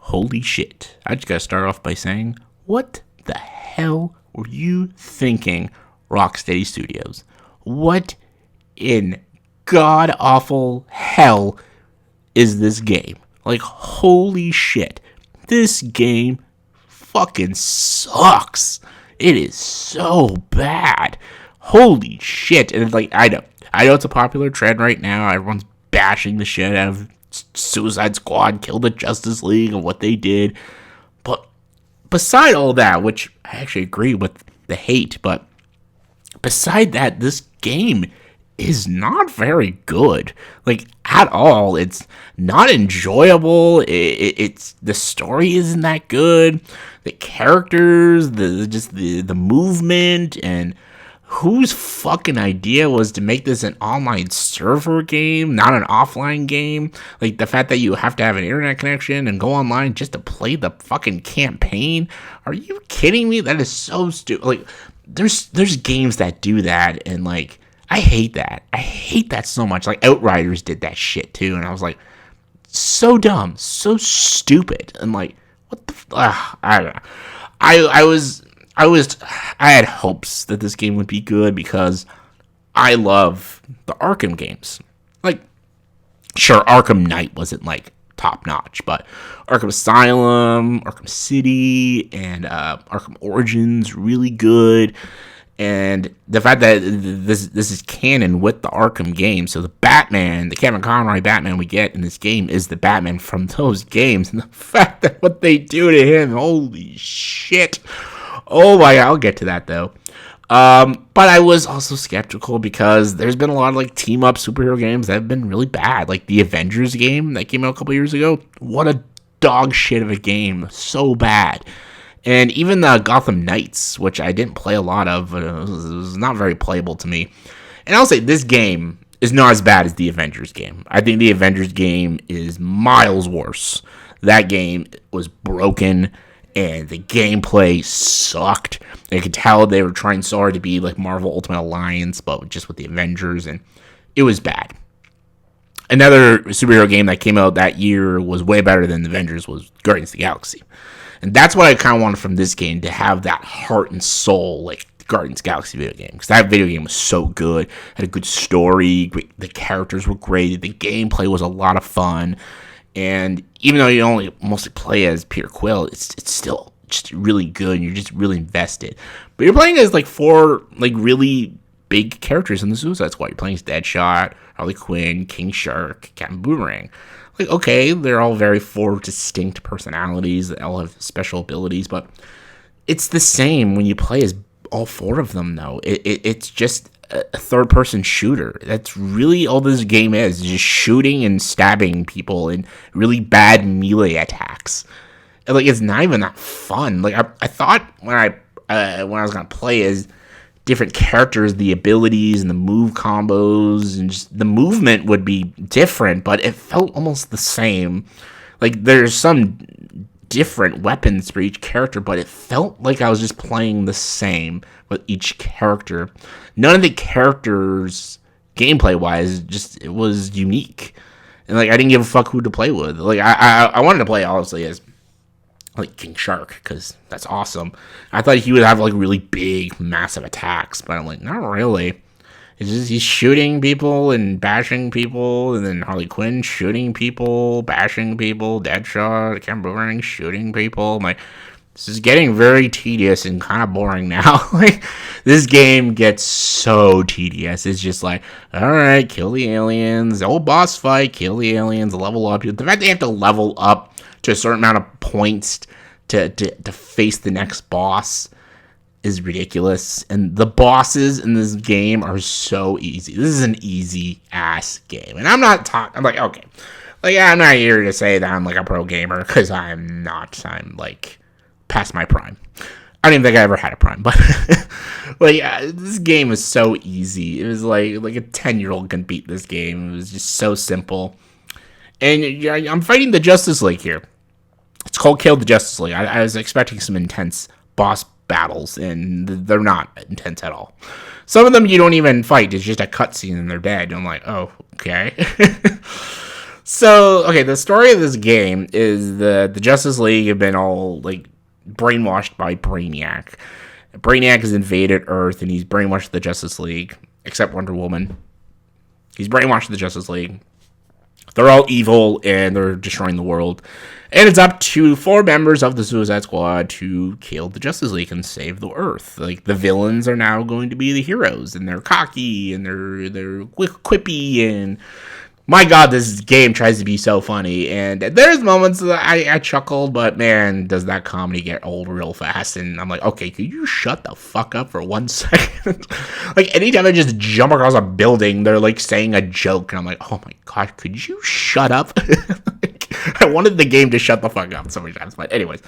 Holy shit. I just gotta start off by saying, what the hell were you thinking, Rocksteady Studios? What in god awful hell is this game? Like, holy shit. This game fucking sucks. It is so bad. Holy shit. And like, I know it's a popular trend right now. Everyone's bashing the shit out of Suicide Squad, Kill the Justice League, and what they did. But beside all that, which I actually agree with the hate, but beside that, this game is not very good, like at all. It's not enjoyable. It's the story isn't that good. The characters, the movement, and whose fucking idea was to make this an online server game, not an offline game? Like, the fact that you have to have an internet connection and go online just to play the fucking campaign? Are you kidding me? That is so stupid. Like, there's games that do that, and like, I hate that. I hate that so much. Like, Outriders did that shit too, and I was like, so dumb, so stupid, and like, what the? I don't know. I had hopes that this game would be good because I love the Arkham games. Like, sure, Arkham Knight wasn't like top notch, but Arkham Asylum, Arkham City, and Arkham Origins really good. And the fact that this is canon with the Arkham game, so the Batman, the Kevin Conroy Batman we get in this game is the Batman from those games, and the fact that what they do to him, holy shit. Oh my god, I'll get to that though. But I was also skeptical because there's been a lot of like team up superhero games that have been really bad. Like the Avengers game that came out a couple years ago. What a dog shit of a game. So bad. And even the Gotham Knights, which I didn't play a lot of, but it was not very playable to me. And I'll say this game is not as bad as the Avengers game. I think the Avengers game is miles worse. That game was broken, and the gameplay sucked. You could tell they were trying so hard to be like Marvel Ultimate Alliance, but just with the Avengers, and it was bad. Another superhero game that came out that year was way better than the Avengers was Guardians of the Galaxy. And that's what I kind of wanted from this game, to have that heart and soul, like the Guardians of the Galaxy video game. Because that video game was so good, had a good story, the characters were great, the gameplay was a lot of fun. And even though you only mostly play as Peter Quill, it's still just really good, and you're just really invested. But you're playing as like four like really big characters in the Suicide Squad. You're playing as Deadshot, Harley Quinn, King Shark, Captain Boomerang. Like, okay, they're all very four distinct personalities. They all have special abilities, but it's the same when you play as all four of them, though. It's just a third-person shooter. That's really all this game is, just shooting and stabbing people and really bad melee attacks. And, like, it's not even that fun. Like, I thought when I was going to play as different characters, the abilities and the move combos and just the movement would be different, but it felt almost the same. Like, there's some different weapons for each character, but it felt like I was just playing the same with each character. None of the characters, gameplay wise, just it was unique, and like I didn't give a fuck who to play with. Like I wanted to play obviously as like King Shark, because that's awesome. I thought he would have like really big, massive attacks, but I'm like, not really. It's just he's shooting people and bashing people, and then Harley Quinn shooting people, bashing people, Deadshot, Captain Boomerang shooting people. I'm like, this is getting very tedious and kind of boring now. Like, this game gets so tedious. It's just like, all right, kill the aliens, boss fight, kill the aliens, level up. The fact they have to level up to a certain amount of points to face the next boss is ridiculous. And the bosses in this game are so easy. This is an easy ass game. And I'm not talking, I'm like, okay. Like, I'm not here to say that I'm like a pro gamer, because I'm not. I'm like past my prime. I don't even think I ever had a prime, but like, this game is so easy. It was like a 10-year-old can beat this game. It was just so simple. And I'm fighting the Justice League here. It's called Kill the Justice League. I was expecting some intense boss battles, and they're not intense at all. Some of them you don't even fight. It's just a cutscene and they're dead. I'm like, oh, okay. So, okay, the story of this game is the Justice League have been all, like, brainwashed by Brainiac. Brainiac has invaded Earth, and he's brainwashed the Justice League, except Wonder Woman. He's brainwashed the Justice League. They're all evil, and they're destroying the world. And it's up to 4 members of the Suicide Squad to kill the Justice League and save the Earth. Like, the villains are now going to be the heroes, and they're cocky, and they're quippy, and my God, this game tries to be so funny. And there's moments that I chuckled, but man, does that comedy get old real fast. And I'm like, okay, could you shut the fuck up for 1 second? Like, anytime I just jump across a building, they're like saying a joke. And I'm like, oh my God, could you shut up? Like, I wanted the game to shut the fuck up so many times. But anyways,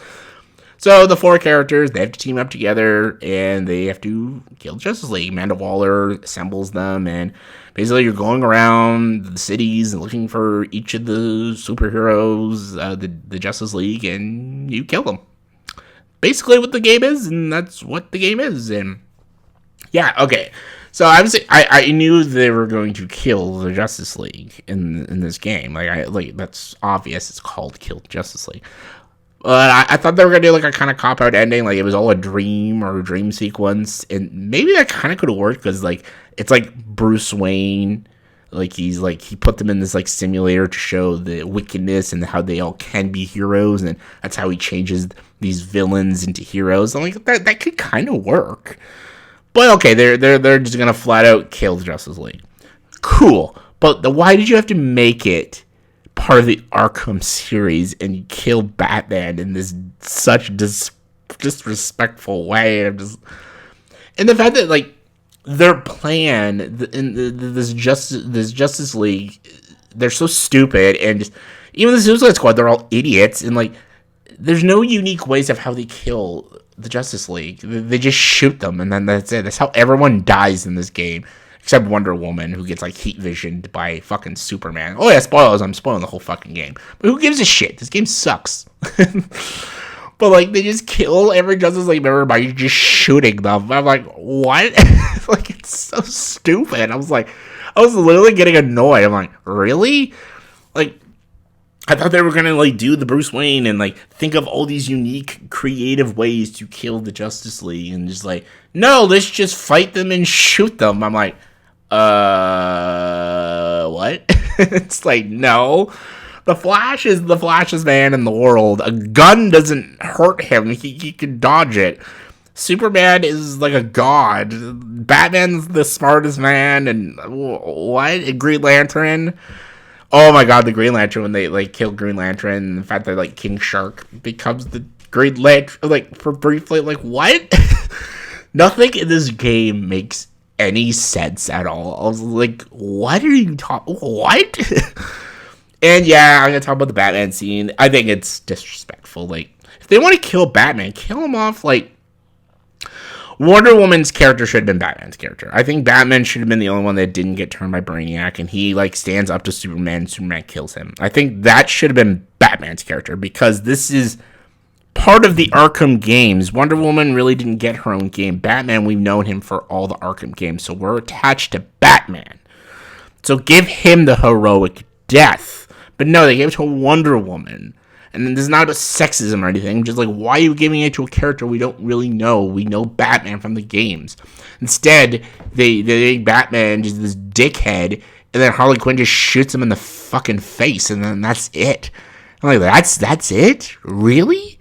so the 4 characters, they have to team up together, and they have to kill Justice League. Amanda Waller assembles them, and basically you're going around the cities and looking for each of the superheroes, the Justice League, and you kill them. Basically what the game is, and that's what the game is. And yeah, okay. So I knew they were going to kill the Justice League in this game. Like that's obvious. It's called Kill Justice League. But I thought they were going to do like a kind of cop-out ending, like it was all a dream or a dream sequence, and maybe that kind of could have worked, because like it's like Bruce Wayne, like he put them in this like simulator to show the wickedness and how they all can be heroes, and that's how he changes these villains into heroes. I'm like, that could kind of work. But okay, they're just gonna flat out kill the Justice League. Cool, but why did you have to make it part of the Arkham series and kill Batman in this such disrespectful way? And the fact that like their plan in this Justice League, they're so stupid, and just, even the Suicide Squad, they're all idiots, and like there's no unique ways of how they kill the Justice League. They just shoot them, and then that's it. That's how everyone dies in this game. Except Wonder Woman, who gets, like, heat visioned by fucking Superman. Oh, yeah, spoilers. I'm spoiling the whole fucking game. But who gives a shit? This game sucks. But, like, they just kill every Justice League member by just shooting them. I'm like, what? Like, it's so stupid. I was literally getting annoyed. I'm like, really? Like, I thought they were going to, like, do the Bruce Wayne and, like, think of all these unique, creative ways to kill the Justice League. And just, like, no, let's just fight them and shoot them. I'm like, what? It's like, no. The Flash is the flashiest man in the world. A gun doesn't hurt him. He can dodge it. Superman is like a god. Batman's the smartest man. And what? Green Lantern? Oh my God, the Green Lantern, when they like kill Green Lantern, and the fact that like King Shark becomes the Green Lantern, like for briefly, like what? Nothing in this game makes any sense at all. I was like, what are you talking? What? And yeah, I'm gonna talk about the Batman scene. I think it's disrespectful. Like, if they want to kill Batman, kill him off. Like, Wonder Woman's character should have been Batman's character. I think Batman should have been the only one that didn't get turned by Brainiac, and he like stands up to Superman, and Superman kills him. I think that should have been Batman's character, because this is part of the Arkham games. Wonder Woman really didn't get her own game. Batman, we've known him for all the Arkham games, so we're attached to Batman. So give him the heroic death. But no, they gave it to Wonder Woman. And then this is not about sexism or anything. Just like, why are you giving it to a character we don't really know? We know Batman from the games. Instead, they make Batman just this dickhead, and then Harley Quinn just shoots him in the fucking face, and then that's it. I'm like, that's it? Really?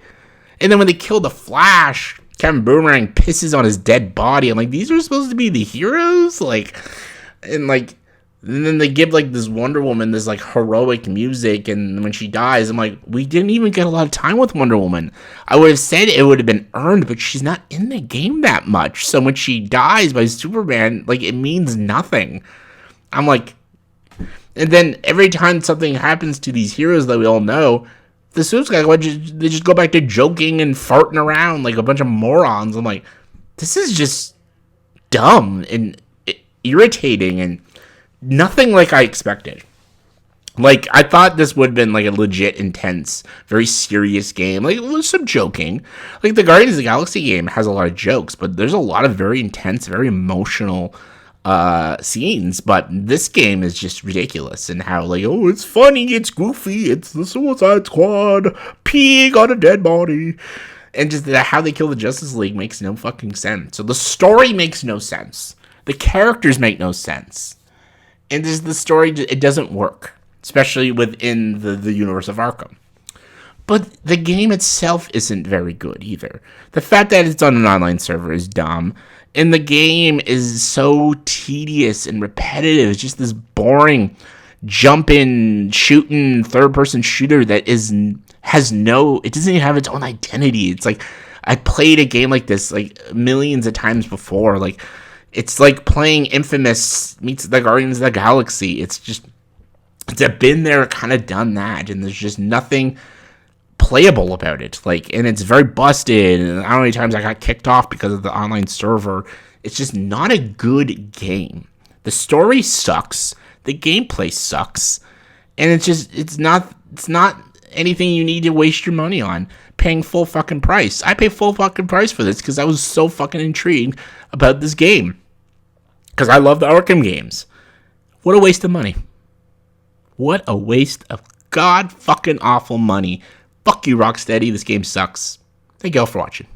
And then when they kill the Flash, Kevin Boomerang pisses on his dead body. I'm like, these are supposed to be the heroes? Like, and then they give, like, this Wonder Woman this, like, heroic music, and when she dies, I'm like, we didn't even get a lot of time with Wonder Woman. I would have said it would have been earned, but she's not in the game that much. So when she dies by Superman, like, it means nothing. I'm like, and then every time something happens to these heroes that we all know, the Suicide Squad, they just go back to joking and farting around like a bunch of morons. I'm like, this is just dumb and irritating and nothing like I expected. Like, I thought this would have been, like, a legit, intense, very serious game. Like, it was some joking. Like, the Guardians of the Galaxy game has a lot of jokes, but there's a lot of very intense, very emotional scenes, but this game is just ridiculous and how like, oh, it's funny, it's goofy, it's the Suicide Squad, peeing on a dead body, and just how they kill the Justice League makes no fucking sense. So the story makes no sense, the characters make no sense, and just the story, it doesn't work, especially within the universe of Arkham. But the game itself isn't very good either. The fact that it's on an online server is dumb. And the game is so tedious and repetitive. It's just this boring jumping, shooting, third-person shooter that has no... It doesn't even have its own identity. It's like, I played a game like this like millions of times before. Like, it's like playing Infamous meets the Guardians of the Galaxy. It's just... It's a been there, kind of done that. And there's just nothing playable about it, like, and it's very busted, and I don't know how many times I got kicked off because of the online server. It's just not a good game. The story sucks, the gameplay sucks, and it's not anything you need to waste your money on paying full fucking price. I pay full fucking price for this because I was so fucking intrigued about this game, because I love the Arkham games. What a waste of money. What a waste of god fucking awful money. Fuck you, Rocksteady. This game sucks. Thank you all for watching.